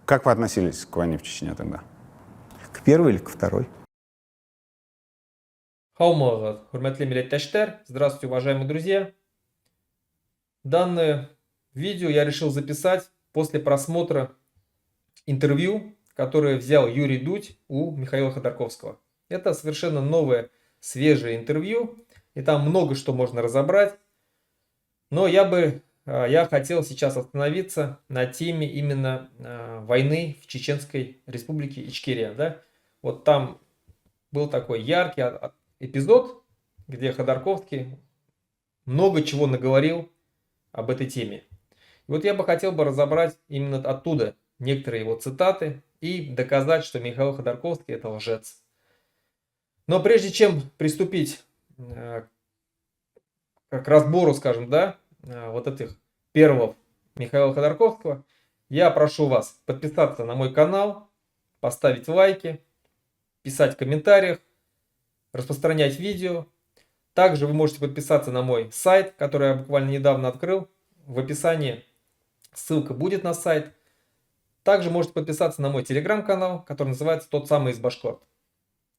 Как вы относились к войне в Чечне тогда? К первой или к второй? Хаумага, хурматлы милләттәштәр, здравствуйте, уважаемые друзья. Данное видео я решил записать после просмотра интервью, которое взял Юрий Дудь у Михаила Ходорковского. Это совершенно новое, свежее интервью, и там много что можно разобрать. Но я хотел сейчас остановиться на теме именно войны в Чеченской республике Ичкерия. Да? Вот там был такой яркий эпизод, где Ходорковский много чего наговорил об этой теме. И вот я бы хотел разобрать именно оттуда некоторые его цитаты и доказать, что Михаил Ходорковский это лжец. Но прежде чем приступить к разбору, скажем, да, вот этих первых Михаила Ходорковского, я прошу вас подписаться на мой канал, поставить лайки, писать в комментариях, распространять видео. Также вы можете подписаться на мой сайт, который я буквально недавно открыл. В описании ссылка будет на сайт. Также можете подписаться на мой телеграм-канал, который называется «Тот самый из Башкорт».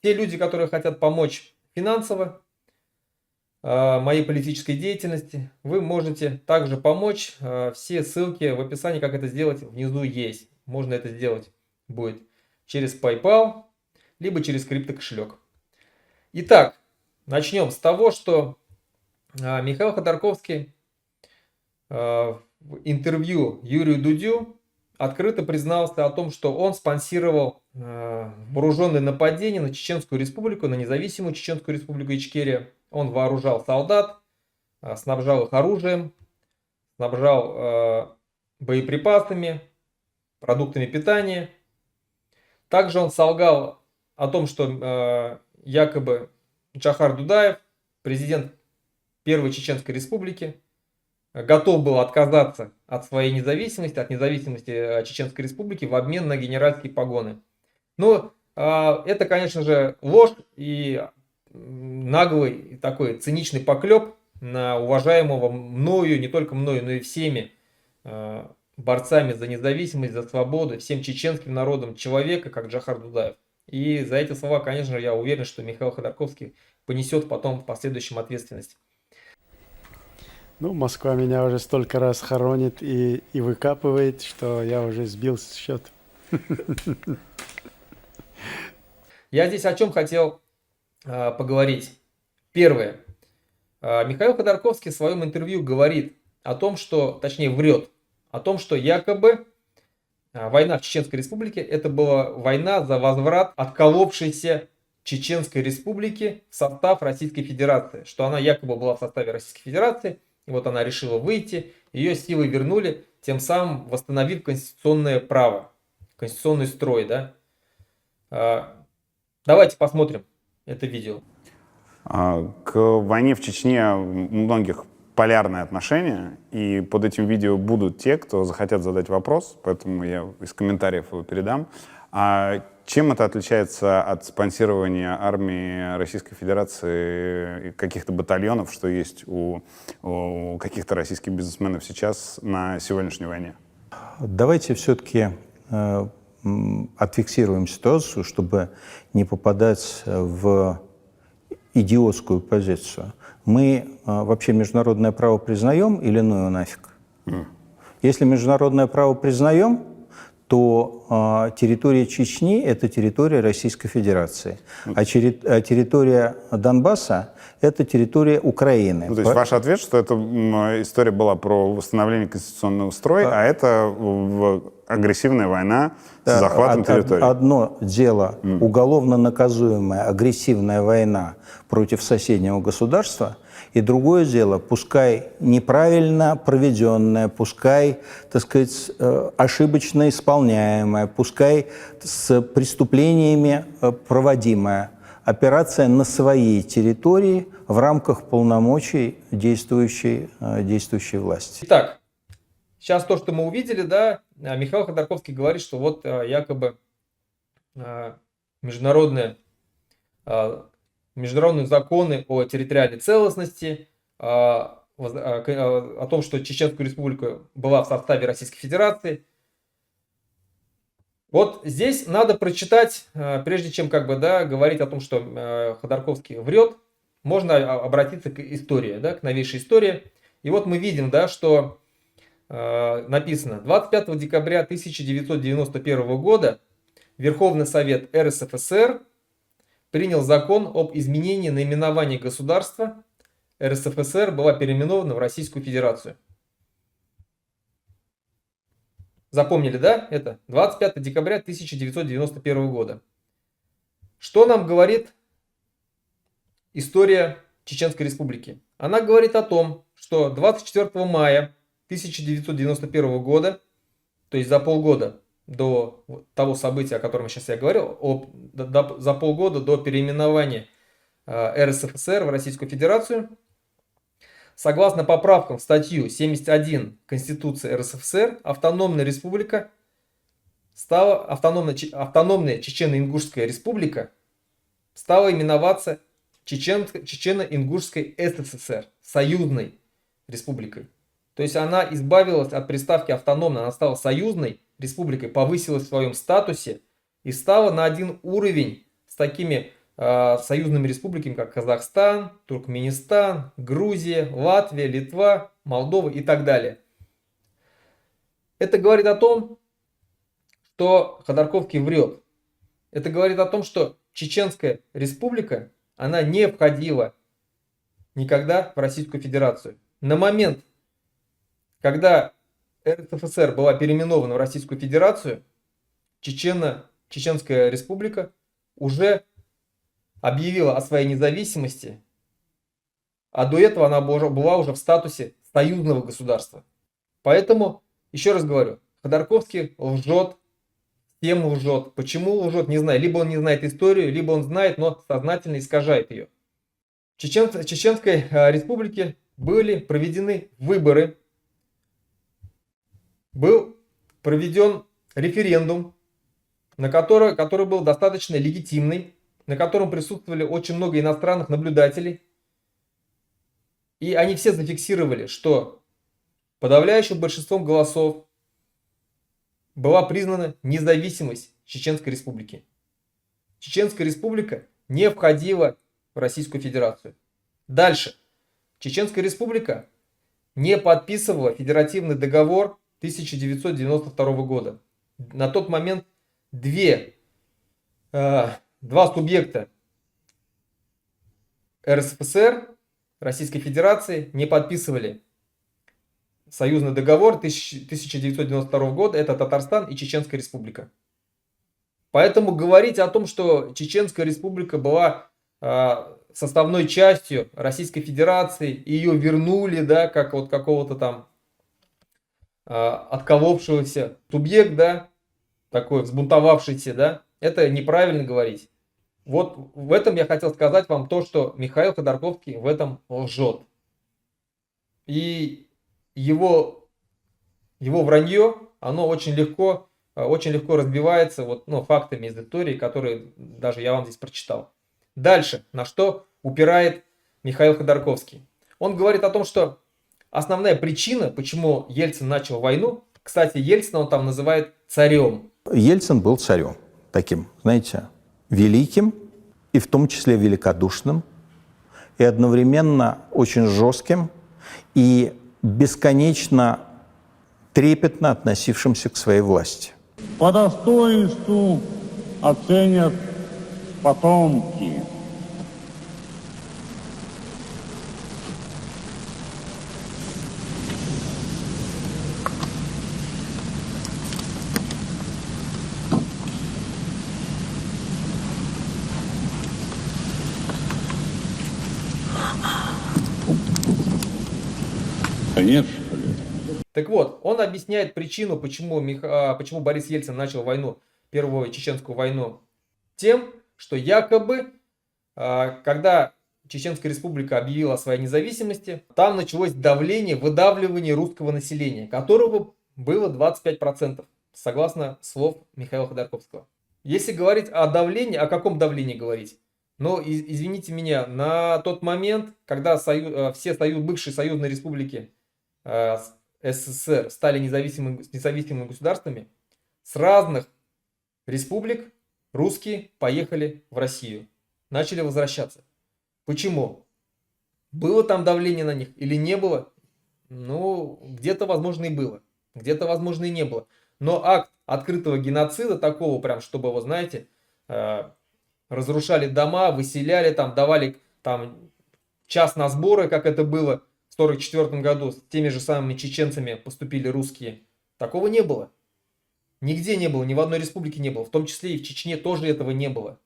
Те люди, которые хотят помочь финансово моей политической деятельности, вы можете также помочь. Все ссылки в описании, как это сделать, внизу есть. Можно это сделать будет через PayPal, либо через криптокошелек. Итак, начнем с того, что Михаил Ходорковский в интервью Юрию Дудю открыто признался о том, что он спонсировал вооруженные нападения на Чеченскую республику, на независимую Чеченскую республику Ичкерия. Он вооружал солдат, снабжал их оружием, снабжал боеприпасами, продуктами питания. Также он солгал о том, что якобы Джохар Дудаев, президент Первой Чеченской республики, готов был отказаться от своей независимости, от независимости Чеченской республики в обмен на генеральские погоны. Но это, конечно же, ложь и наглый такой циничный поклеп на уважаемого мною, не только мною, но и всеми борцами за независимость, за свободу, всем чеченским народом человека, как Джохар Дудаев. И за эти слова, конечно же, я уверен, что Михаил Ходорковский понесет потом в последующем ответственность. Ну, Москва меня уже столько раз хоронит и выкапывает, что я уже сбил с счета. Я здесь о чем хотел поговорить. Первое. Михаил Ходорковский в своем интервью говорит о том, что, точнее врет, о том, что якобы война в Чеченской республике это была война за возврат отколовшейся Чеченской республики в состав Российской Федерации. Что она якобы была в составе Российской Федерации, и вот она решила выйти, ее силой вернули, тем самым восстановив конституционное право, конституционный строй. Да? Давайте посмотрим это видео. К войне в Чечне у многих полярное отношение, и под этим видео будут те, кто захотят задать вопрос, поэтому я из комментариев его передам. Чем это отличается от спонсирования армии Российской Федерации, каких-то батальонов, что есть у каких-то российских бизнесменов сейчас на сегодняшней войне? Давайте все-таки отфиксируем ситуацию, чтобы не попадать в идиотскую позицию. Мы вообще международное право признаем или ну его нафиг? Если международное право признаем, то территория Чечни – это территория Российской Федерации, а территория Донбасса – это территория Украины. Ну, то есть ваш ответ, что эта история была про восстановление конституционного строя, а это агрессивная война с захватом территории? Одно дело – уголовно наказуемая агрессивная война против соседнего государства, и другое дело, пускай неправильно проведенная, пускай, так сказать, ошибочно исполняемая, пускай с преступлениями проводимая операция на своей территории в рамках полномочий действующей власти. Итак, сейчас то, что мы увидели, да, Михаил Ходорковский говорит, что вот якобы международные законы о территориальной целостности, о том, что Чеченская республика была в составе Российской Федерации. Вот здесь надо прочитать, прежде чем как бы, да, говорить о том, что Ходорковский врет, можно обратиться к истории, да, к новейшей истории. И вот мы видим, да, что написано: 25 декабря 1991 года Верховный Совет РСФСР принял закон об изменении наименования государства. РСФСР была переименована в Российскую Федерацию. Запомнили, да? Это 25 декабря 1991 года. Что нам говорит история Чеченской Республики? Она говорит о том, что 24 мая 1991 года, то есть за полгода до того события, о котором сейчас я говорил, за полгода до переименования РСФСР в Российскую Федерацию, согласно поправкам в статью 71 Конституции РСФСР, автономная республика стала, автономная Чечено-Ингушская республика стала именоваться Чечено-Ингушской СССР, союзной республикой. То есть она избавилась от приставки автономная, она стала союзной республикой, повысилась в своем статусе и стала на один уровень с такими союзными республиками, как Казахстан, Туркменистан, Грузия, Латвия, Литва, Молдова и так далее. Это говорит о том, что Ходорковский врет. Это говорит о том, что Чеченская республика, она не входила никогда в Российскую Федерацию. На момент, когда РСФСР была переименована в Российскую Федерацию, Чеченская республика уже объявила о своей независимости, а до этого она была уже в статусе союзного государства. Поэтому, еще раз говорю, Ходорковский лжет, всем лжет. Почему лжет, не знаю. Либо он не знает историю, либо он знает, но сознательно искажает ее. В Чеченской республике были проведены выборы, был проведен референдум, который был достаточно легитимный, на котором присутствовали очень много иностранных наблюдателей. И они все зафиксировали, что подавляющим большинством голосов была признана независимость Чеченской Республики. Чеченская Республика не входила в Российскую Федерацию. Дальше. Чеченская Республика не подписывала федеративный договор 1992 года. На тот момент два субъекта РСФСР, Российской Федерации, не подписывали союзный договор 1992 года. Это Татарстан и Чеченская Республика. Поэтому говорить о том, что Чеченская Республика была составной частью Российской Федерации, и ее вернули, да, как вот какого-то там отколовшегося субъект, да, такой взбунтовавшийся, да, это неправильно говорить. Вот в этом я хотел сказать вам то, что Михаил Ходорковский в этом лжет. И его вранье, оно очень легко разбивается вот, фактами из истории, которые даже я вам здесь прочитал. Дальше, на что упирает Михаил Ходорковский. Он говорит о том, что основная причина, почему Ельцин начал войну, кстати, Ельцина он там называет царем. Ельцин был царем таким, знаете, великим и в том числе великодушным, и одновременно очень жестким и бесконечно трепетно относившимся к своей власти. По достоинству оценят потомки. Конечно. Так вот, он объясняет причину, почему Борис Ельцин начал войну, Первую Чеченскую войну, тем, что якобы, когда Чеченская Республика объявила о своей независимости, там началось давление, выдавливание русского населения, которого было 25%, согласно слов Михаила Ходорковского. Если говорить о давлении, о каком давлении говорить? Ну, извините меня, на тот момент, когда все бывшие союзные республики СССР стали независимыми государствами, с разных республик русские поехали в Россию, начали возвращаться. Почему? Было там давление на них или не было? Ну, где-то, возможно, и было, где-то, возможно, и не было. Но акт открытого геноцида, такого прям, чтобы, вы знаете, разрушали дома, выселяли, там, давали там, час на сборы, как это было в 1944 году, с теми же самыми чеченцами поступили русские. Такого не было. Нигде не было, ни в одной республике не было. В том числе и в Чечне тоже этого не было.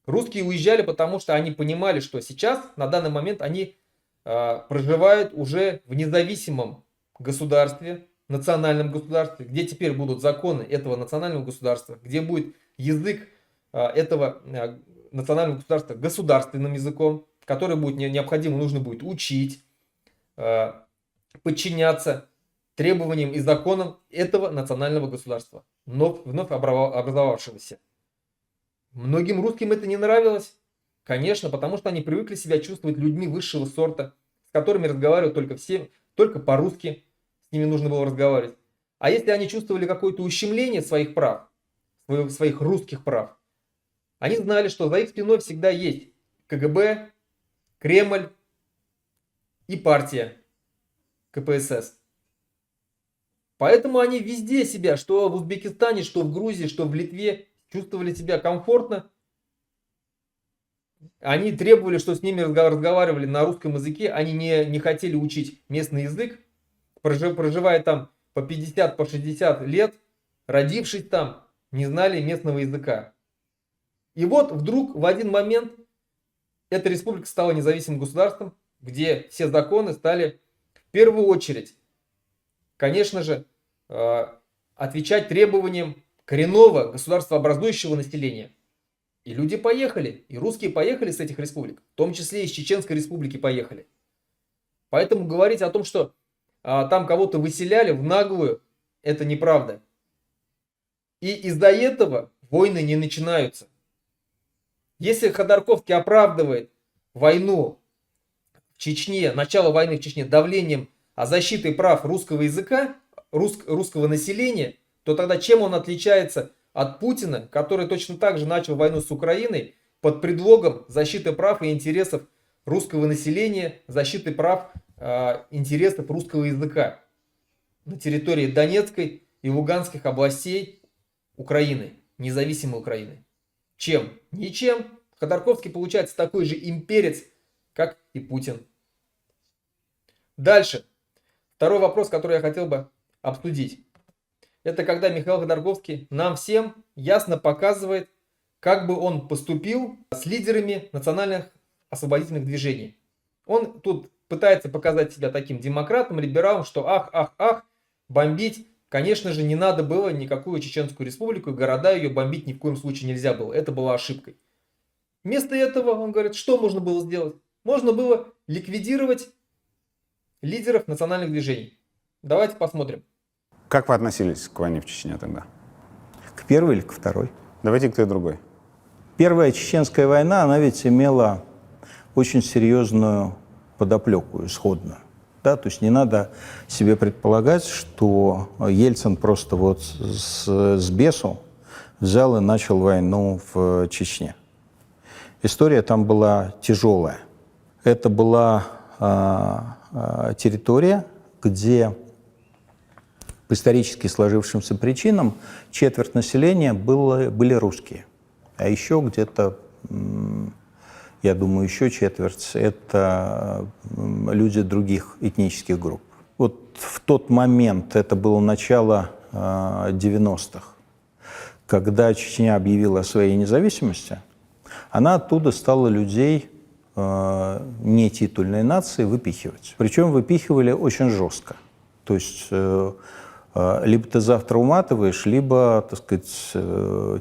Русские уезжали, потому что они понимали, что сейчас, на данный момент, они проживают уже в независимом государстве, национальном государстве, где теперь будут законы этого национального государства, где будет язык этого национального государства государственным языком, который будет необходимо, нужно будет учить, подчиняться требованиям и законам этого национального государства, вновь образовавшегося. Многим русским это не нравилось, конечно, потому что они привыкли себя чувствовать людьми высшего сорта, с которыми разговаривают только по-русски, с ними нужно было разговаривать. А если они чувствовали какое-то ущемление своих прав, своих русских прав, они знали, что за их спиной всегда есть КГБ, Кремль и партия КПСС. Поэтому они везде себя, что в Узбекистане, что в Грузии, что в Литве, чувствовали себя комфортно. Они требовали, что с ними разговаривали на русском языке. Они не хотели учить местный язык, проживая там по 50, по 60 лет, родившись там, не знали местного языка. И вот вдруг в один момент эта республика стала независимым государством, где все законы стали в первую очередь, конечно же, отвечать требованиям коренного государствообразующего населения. И люди поехали, и русские поехали с этих республик, в том числе и из Чеченской республики поехали. Поэтому говорить о том, что там кого-то выселяли в наглую, это неправда. И из-за этого войны не начинаются. Если Ходорковский оправдывает войну в Чечне, начало войны в Чечне давлением о защите прав русского языка, русского населения, то тогда чем он отличается от Путина, который точно так же начал войну с Украиной под предлогом защиты прав и интересов русского населения, защиты прав, интересов русского языка на территории Донецкой и Луганских областей Украины, независимой Украины. Чем? Ничем. Ходорковский получается такой же имперец, как и Путин. Дальше. Второй вопрос, который я хотел бы обсудить. Это когда Михаил Ходорковский нам всем ясно показывает, как бы он поступил с лидерами национальных освободительных движений. Он тут пытается показать себя таким демократом, либералом, что ах, бомбить, конечно же, не надо было никакую Чеченскую республику, города ее бомбить ни в коем случае нельзя было. Это была ошибкой. Вместо этого он говорит, что можно было сделать? Можно было ликвидировать лидеров национальных движений. Давайте посмотрим. Как вы относились к войне в Чечне тогда? К первой или к второй? Давайте к той другой. Первая чеченская война, она ведь имела очень серьезную подоплеку, исходную. Да? То есть не надо себе предполагать, что Ельцин просто вот с бесу взял и начал войну в Чечне. История там была тяжелая. Это была территория, где по исторически сложившимся причинам четверть населения были русские. А еще где-то, я думаю, еще четверть – это люди других этнических групп. Вот в тот момент, это было начало 90-х, когда Чечня объявила о своей независимости, она оттуда стала людей не титульной нации выпихивать. Причем выпихивали очень жестко. То есть либо ты завтра уматываешь, либо, так сказать,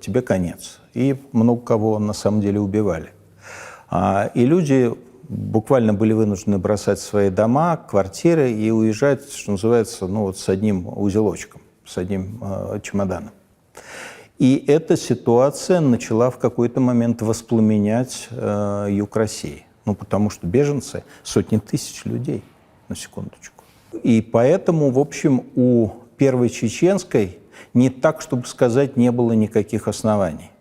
тебе конец. И много кого на самом деле убивали. И люди буквально были вынуждены бросать свои дома, квартиры и уезжать, что называется, ну, вот с одним узелочком, с одним чемоданом. И эта ситуация начала в какой-то момент воспламенять юг России. Ну, потому что беженцы — сотни тысяч людей, на секундочку. И поэтому, в общем, у Первой Чеченской не так, чтобы сказать, не было никаких оснований.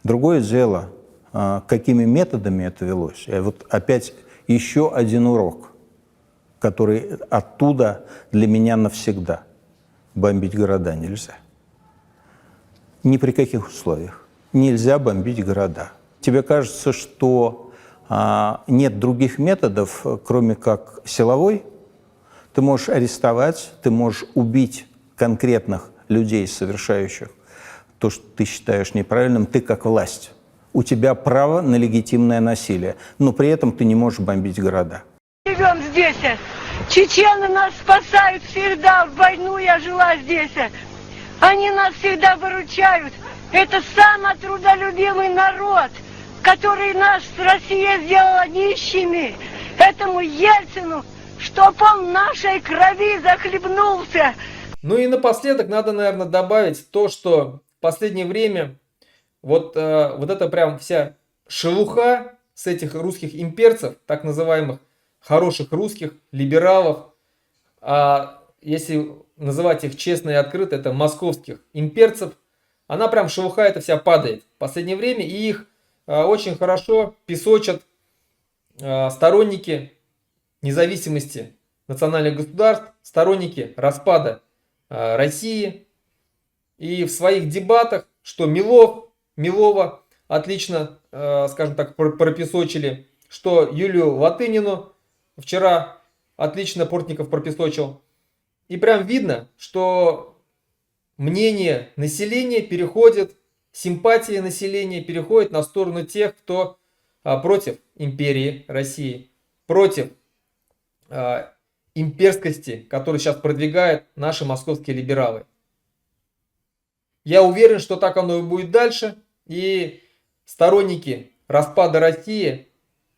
Другое дело, какими методами это велось. И вот опять еще один урок, который оттуда для меня навсегда. Бомбить города нельзя. Ни при каких условиях. Нельзя бомбить города. Тебе кажется, что нет других методов, кроме как силовой? Ты можешь арестовать, ты можешь убить конкретных людей, совершающих то, что ты считаешь неправильным, ты как власть. У тебя право на легитимное насилие, но при этом ты не можешь бомбить города. Живем здесь. Чечены нас спасают всегда. В войну я жила здесь. Они нас всегда выручают. Это самый трудолюбивый народ, который нас Россия сделала нищими. Этому Ельцину, чтоб он нашей крови захлебнулся. Ну и напоследок надо, наверное, добавить то, что в последнее время вот эта прям вся шелуха с этих русских имперцев, так называемых хороших русских, либералов, а если называть их честно и открыто, это московских имперцев, она прям шелуха эта вся падает в последнее время, и их очень хорошо песочат сторонники независимости национальных государств, сторонники распада России. И в своих дебатах, что Милова отлично, скажем так, пропесочили, что Юлию Латынину вчера отлично Портников пропесочил. И прям видно, что мнение населения переходит, симпатия населения переходит на сторону тех, кто против империи России, против имперскости, которую сейчас продвигают наши московские либералы. Я уверен, что так оно и будет дальше, и сторонники распада России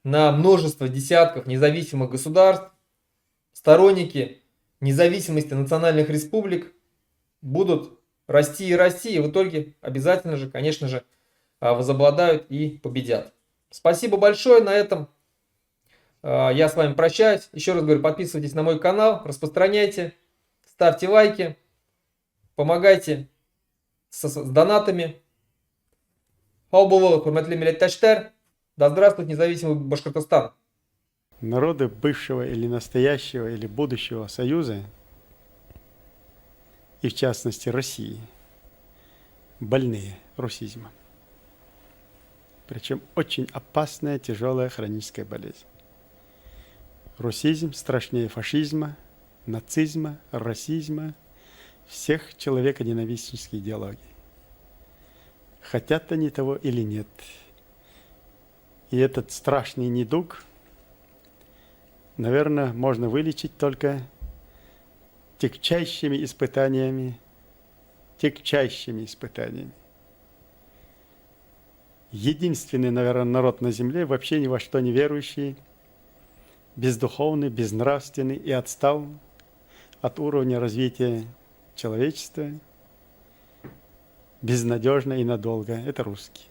на множество десятков независимых государств, сторонники независимости национальных республик будут расти и расти, и в итоге обязательно же, конечно же, возобладают и победят. Спасибо большое, на этом я с вами прощаюсь. Еще раз говорю, подписывайтесь на мой канал, распространяйте, ставьте лайки, помогайте с донатами. Да здравствует независимый Башкортостан! Народы бывшего или настоящего или будущего Союза, и в частности России, больные русизмом. Причем очень опасная, тяжелая хроническая болезнь. Русизм страшнее фашизма, нацизма, расизма, всех человеконенавистнических идеологий. Хотят они того или нет. И этот страшный недуг, наверное, можно вылечить только тягчайшими испытаниями. Единственный, наверное, народ на земле, вообще ни во что не верующий, бездуховный, безнравственный и отстал от уровня развития человечества, безнадежно и надолго. Это русские.